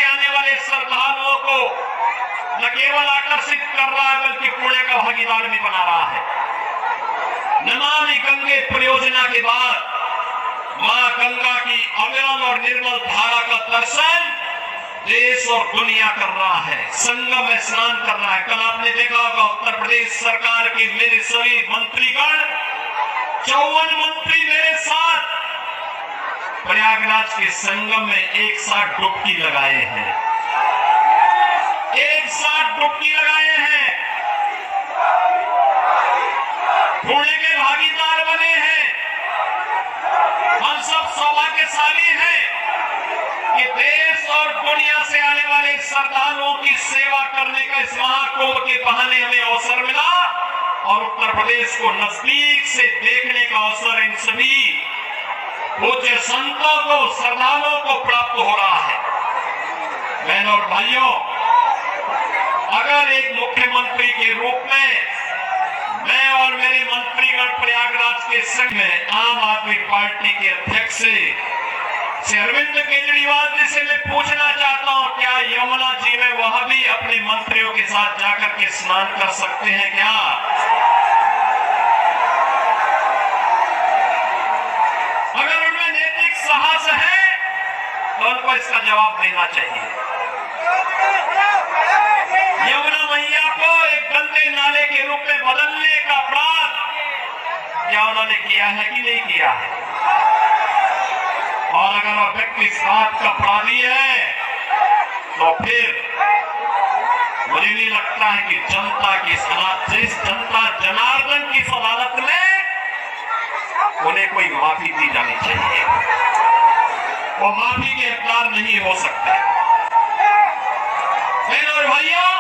से आने वाले श्रद्धालुओं को न केवल आकर्षित कर रहा है बल्कि पुण्य का भागीदार भी बना रहा है। नमामि गंगे परियोजना के बाद मां गंगा की अविरल और निर्मल धारा का दर्शन देश और दुनिया कर रहा है, संगम में स्नान कर रहा है। कल आपने देखा होगा उत्तर प्रदेश सरकार के मेरे सभी मंत्रीगण 54 मंत्री मेरे साथ प्रयागराज के संगम में एक साथ डुबकी लगाए हैं, एक साथ डुबकी लगाए हैं, पुण्य के भागीदार बने हैं। हम सब सौभाग्यशाली हैं कि देश और दुनिया से आने वाले श्रद्धालुओं की सेवा करने का इस महाकुंभ के बहाने हमें अवसर मिला और उत्तर प्रदेश को नजदीक से देखने का अवसर इन सभी पूज्य संतों को, श्रद्धालुओं को प्राप्त हो रहा है। बहनों और भाइयों, अगर एक मुख्यमंत्री के रूप में मैं और मेरे मंत्रीगण प्रयागराज के संग में आम आदमी पार्टी के अध्यक्ष श्री अरविंद केजरीवाल जी से मैं पूछना चाहता हूं, क्या यमुना जी में वह भी अपने मंत्रियों के साथ जाकर के स्नान कर सकते हैं क्या? अगर उनमें नैतिक साहस है तो उनको इसका जवाब देना चाहिए। यमुना मैया को एक गंदे नाले के रूप में बदलने का अपराध क्या उन्होंने किया है कि नहीं किया है? और अगर वह व्यक्ति इस बात का अपराधी है तो फिर मुझे नहीं लगता है कि जनता की जिस जनता जनार्दन की अदालत में उन्हें कोई माफी दी जानी चाहिए, वो माफी के हकदार नहीं हो सकते। बहनों और भाइयों,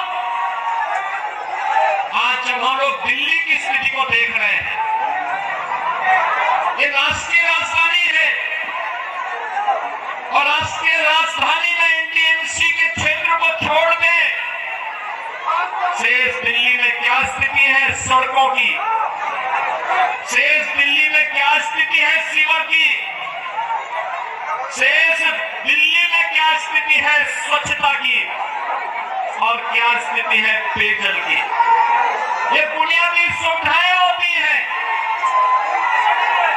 आज जब हम लोग दिल्ली की स्थिति को देख रहे हैं, ये राष्ट्रीय राजधानी है और राष्ट्रीय राजधानी में एनटीएमसी के क्षेत्र को छोड़ दें, शेष दिल्ली में क्या स्थिति है सड़कों की, शेष दिल्ली में क्या स्थिति है सीवर की, शेष दिल्ली में क्या स्थिति है स्वच्छता की और क्या स्थिति है पेयजल की। ये बुनियादी सुविधाएं होती हैं,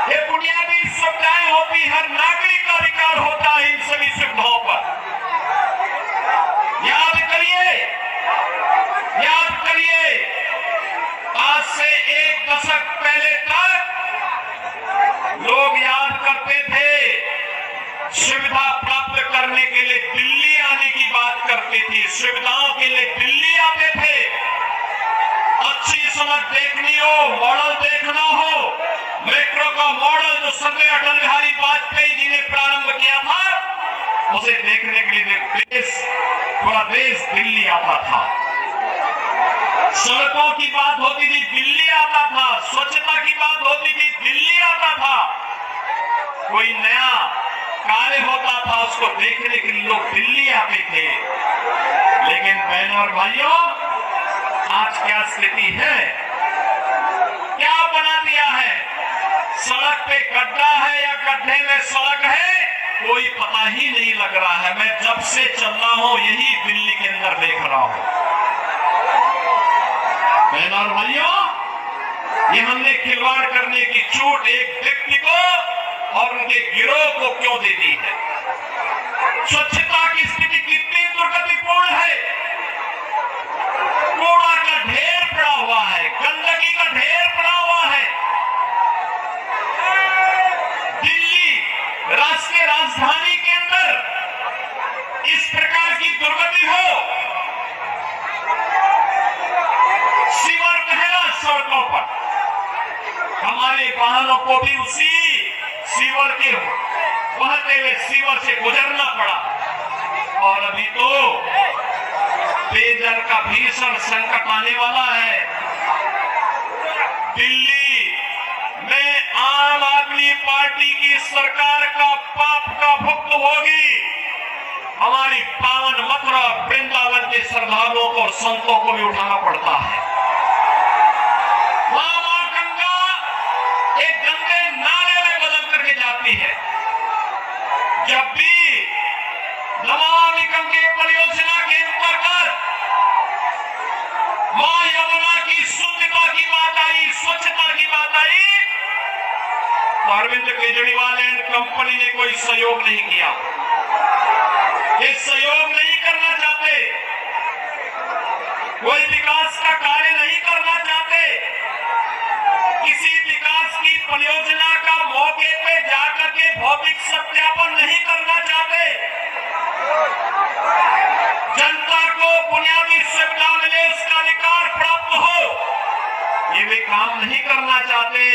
ये बुनियादी सुविधाएं होती, हर नागरिक का अधिकार होता है इन सभी सुविधाओं पर। याद करिए, आज से एक दशक पहले तक लोग याद करते थे, सुविधा प्राप्त करने के लिए दिल्ली आने की बात करते थे, सुविधाओं के लिए दिल्ली आते थे। अच्छी सड़क देखनी हो, मॉडल देखना हो, मेट्रो का मॉडल जो सदैव अटल बिहारी वाजपेयी जी ने प्रारंभ किया था, उसे देखने के लिए पूरा देश दिल्ली आता था। सड़कों की बात होती थी, दिल्ली आता था, स्वच्छता की बात होती थी, दिल्ली आता था, कोई नया कार्य होता था उसको देखने के लिए लोग दिल्ली आते थे। लेकिन बहनों और भाइयों, आज क्या स्थिति है, क्या बना दिया है? सड़क पे गड्ढा है या गड्ढे में सड़क है, कोई पता ही नहीं लग रहा है। मैं जब से चल रहा हूं यही दिल्ली के अंदर देख रहा हूं। बहनों और भाइयों, ये हमने खिलवाड़ करने की छूट एक व्यक्ति को और उनके गिरोह को क्यों दे दी है? स्वच्छता की स्थिति कितनी दुर्गतिपूर्ण है, कूड़ा का ढेर पड़ा हुआ है, गंदगी का ढेर पड़ा हुआ है। दिल्ली राष्ट्रीय राजधानी के अंदर इस प्रकार की दुर्गति हो, सीवर बहना सड़कों पर, हमारे वाहनों को भी उसी सीवर के बहते हुए सीवर से गुजरना पड़ा। और अभी तो पेयजल का भीषण संकट आने वाला है। दिल्ली में आम आदमी पार्टी की सरकार का पाप का भुगत होगी। हमारी पावन मथुरा वृंदावन के श्रद्धालुओं को और संतों को भी उठाना पड़ता है। वहां मां गंगा एक गंदे नाले में बदल करके जाती है। जब भी नमामि गंगे परियोजना के अंतर्गत मां यमुना की शुद्धता की बात आई, स्वच्छता की बात आई, तो अरविंद केजरीवाल एंड कंपनी ने कोई सहयोग नहीं किया। ये सहयोग नहीं करना चाहते, कोई विकास का कार्य नहीं करना चाहते, किसी विकास की परियोजना का मौके पे जाकर के भौतिक सत्यापन नहीं करना चाहते, जनता को बुनियादी सुविधा मिले, उसका अधिकार प्राप्त हो, ये वे काम नहीं करना चाहते।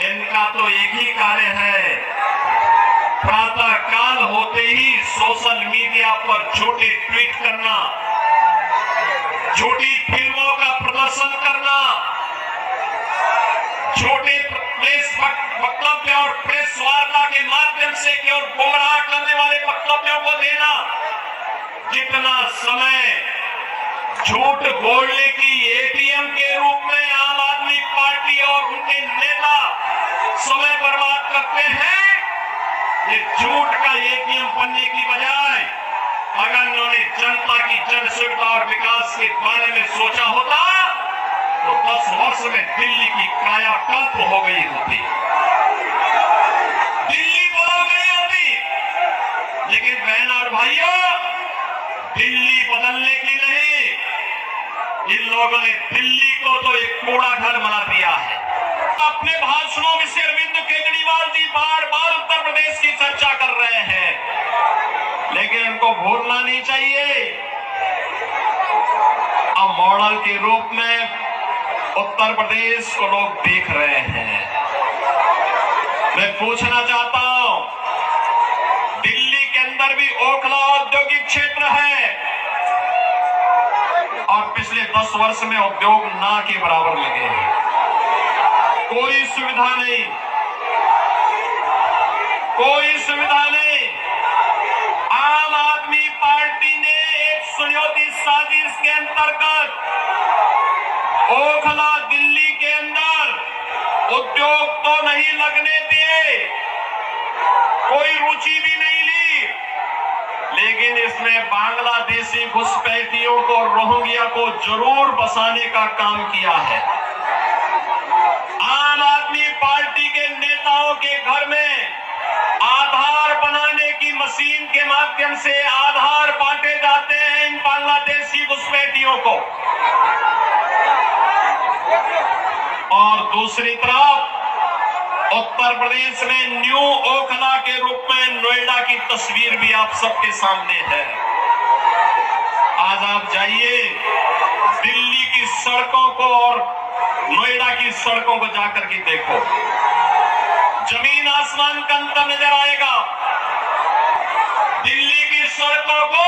इनका तो एक ही कार्य है, प्रातः काल होते ही सोशल मीडिया पर झूठे ट्वीट करना, झूठी फिल्मों का प्रदर्शन करना, छोटे प्रेस वक्तव्य और प्रेस वार्ता के माध्यम से केवल गुमराह करने वाले वक्तव्यों को देना। जितना समय झूठ बोलने की एटीएम के रूप में आम आदमी पार्टी और उनके नेता समय बर्बाद करते हैं, ये झूठ का एटीएम बनने की बजाय अगर उन्होंने जनता की जन सुविधा और विकास के बारे में सोचा होता तो 10 वर्ष में दिल्ली की कायाकल्प हो गई होती, दिल्ली बदल गई होती। लेकिन बहन और भाइयों, दिल्ली बदलने की नहीं, इन लोगों ने दिल्ली को तो एक कूड़ा घर बना दिया है। अपने भाषणों में से अरविंद केजरीवाल जी बार बार उत्तर प्रदेश की चर्चा कर रहे हैं, लेकिन उनको भूलना नहीं चाहिए अब मॉडल के रूप में उत्तर प्रदेश को लोग देख रहे हैं। मैं पूछना चाहता हूं, दिल्ली के अंदर भी ओखला औद्योगिक क्षेत्र है और पिछले 10 वर्ष में उद्योग ना के बराबर लगे हैं, कोई सुविधा नहीं, कोई सुविधा नहीं। आम आदमी पार्टी ने एक सुनियोजित साजिश के अंतर्गत ओखला दिल्ली के अंदर उद्योग तो नहीं लगने दिए, कोई रुचि भी नहीं ली, लेकिन इसमें बांग्लादेशी घुसपैठियों को, रोहिंग्या को जरूर बसाने का काम किया है। आम आदमी पार्टी के नेताओं के घर में आधार बनाने की मशीन के माध्यम से आधार बांटे जाते हैं इन बांग्लादेशी घुसपैठियों को, और दूसरी तरफ उत्तर प्रदेश में न्यू ओखला के रूप में नोएडा की तस्वीर भी आप सबके सामने है। आज आप जाइए दिल्ली की सड़कों को और नोएडा की सड़कों को जाकर के देखो, जमीन आसमान का अंतर नजर आएगा। दिल्ली की सड़कों को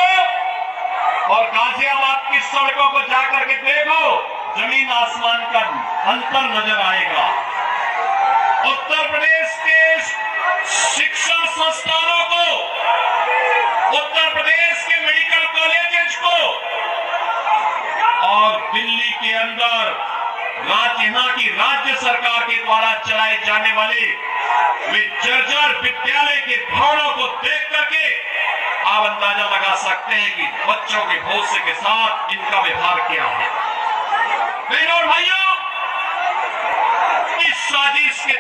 और गाजियाबाद की सड़कों को जाकर के देखो, जमीन आसमान का अंतर नजर आएगा। उत्तर प्रदेश के शिक्षण संस्थानों को, उत्तर प्रदेश के मेडिकल कॉलेजेस को और दिल्ली के अंदर यहाँ की राज्य सरकार के द्वारा चलाए जाने वाले वे जर्जर विद्यालय के भवनों को देख करके आप अंदाजा लगा सकते हैं कि बच्चों के भविष्य के साथ इनका व्यवहार क्या है। बहनों और भाइयों, इस साजिश के